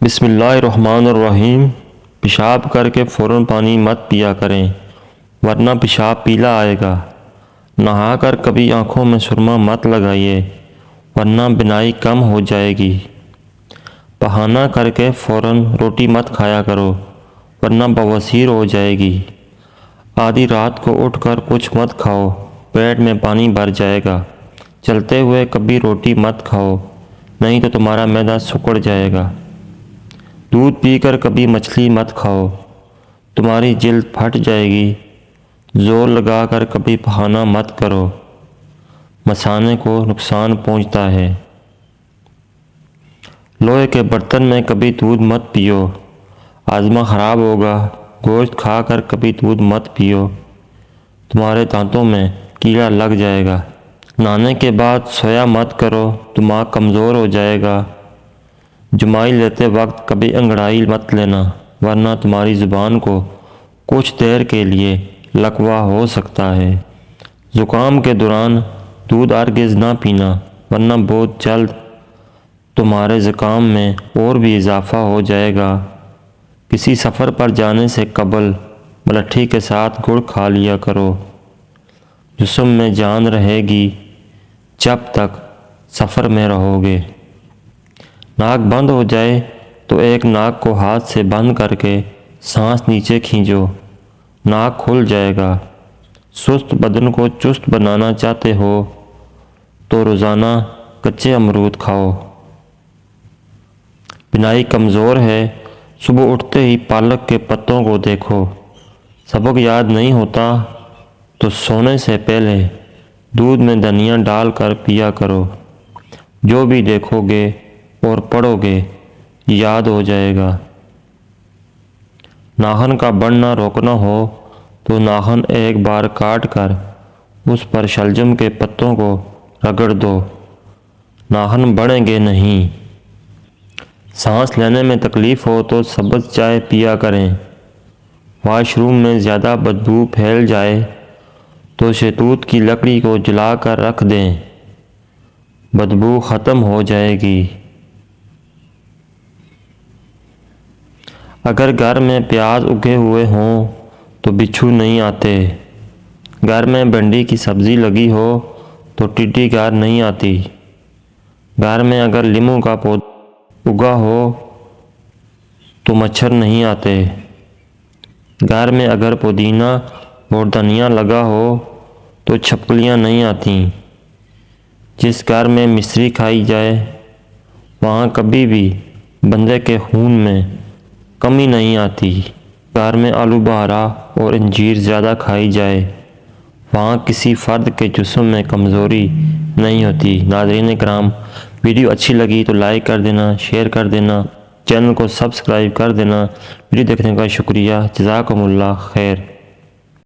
بسم اللہ الرحمن الرحیم۔ پیشاب کر کے فوراً پانی مت پیا کریں ورنہ پیشاب پیلا آئے گا۔ نہا کر کبھی آنکھوں میں سرما مت لگائیے ورنہ بینائی کم ہو جائے گی۔ بہانہ کر کے فوراً روٹی مت کھایا کرو ورنہ بواسیر ہو جائے گی۔ آدھی رات کو اٹھ کر کچھ مت کھاؤ، پیٹ میں پانی بھر جائے گا۔ چلتے ہوئے کبھی روٹی مت کھاؤ نہیں تو تمہارا معدہ سکڑ جائے گا۔ دودھ پی کر کبھی مچھلی مت کھاؤ، تمہاری جلد پھٹ جائے گی۔ زور لگا کر کبھی بہانہ مت کرو، مثانے کو نقصان پہنچتا ہے۔ لوہے کے برتن میں کبھی دودھ مت پیو، ہاضمہ خراب ہوگا۔ گوشت کھا کر کبھی دودھ مت پیو، تمہارے دانتوں میں کیڑا لگ جائے گا۔ نہانے کے بعد سویا مت کرو، دماغ کمزور ہو جائے گا۔ جمائی لیتے وقت کبھی انگڑائی مت لینا ورنہ تمہاری زبان کو کچھ دیر کے لیے لکوہ ہو سکتا ہے۔ زکام کے دوران دودھ ہرگز نہ پینا ورنہ بہت جلد تمہارے زکام میں اور بھی اضافہ ہو جائے گا۔ کسی سفر پر جانے سے قبل ملٹھی کے ساتھ گڑ کھا لیا کرو۔ جسم میں جان رہے گی جب تک سفر میں رہو گے۔ ناک بند ہو جائے تو ایک ناک کو ہاتھ سے بند کر کے سانس نیچے کھینچو، ناک کھل جائے گا۔ سست بدن کو چست بنانا چاہتے ہو تو روزانہ کچے امرود کھاؤ۔ بینائی کمزور ہے، صبح اٹھتے ہی پالک کے پتوں کو دیکھو۔ سبق یاد نہیں ہوتا تو سونے سے پہلے دودھ میں دھنیا ڈال کر پیا کرو۔ جو بھی دیکھو گے اور پڑھو گے یاد ہو جائے گا۔ ناخن کا بڑھنا روکنا ہو تو ناخن ایک بار کاٹ کر اس پر شلجم کے پتوں کو رگڑ دو، ناخن بڑھیں گے نہیں۔ سانس لینے میں تکلیف ہو تو سبز چائے پیا کریں۔ واش روم میں زیادہ بدبو پھیل جائے تو شہتوت کی لکڑی کو جلا کر رکھ دیں، بدبو ختم ہو جائے گی۔ اگر گھر میں پیاز اگے ہوئے ہوں تو بچھو نہیں آتے۔ گھر میں بھنڈی کی سبزی لگی ہو تو ٹڈی گھر نہیں آتی۔ گھر میں اگر لیموں کا پودا اگا ہو تو مچھر نہیں آتے۔ گھر میں اگر پودینہ اور دھنیا لگا ہو تو چھپکلیاں نہیں آتیں۔ جس گھر میں مصری کھائی جائے وہاں کبھی بھی بندے کے خون میں کمی نہیں آتی۔ گھر میں آلو بہارا اور انجیر زیادہ کھائی جائے وہاں کسی فرد کے جسم میں کمزوری نہیں ہوتی۔ ناظرین کرام، ویڈیو اچھی لگی تو لائک کر دینا، شیئر کر دینا، چینل کو سبسکرائب کر دینا۔ ویڈیو دیکھنے کا شکریہ، جزاکم اللہ خیر۔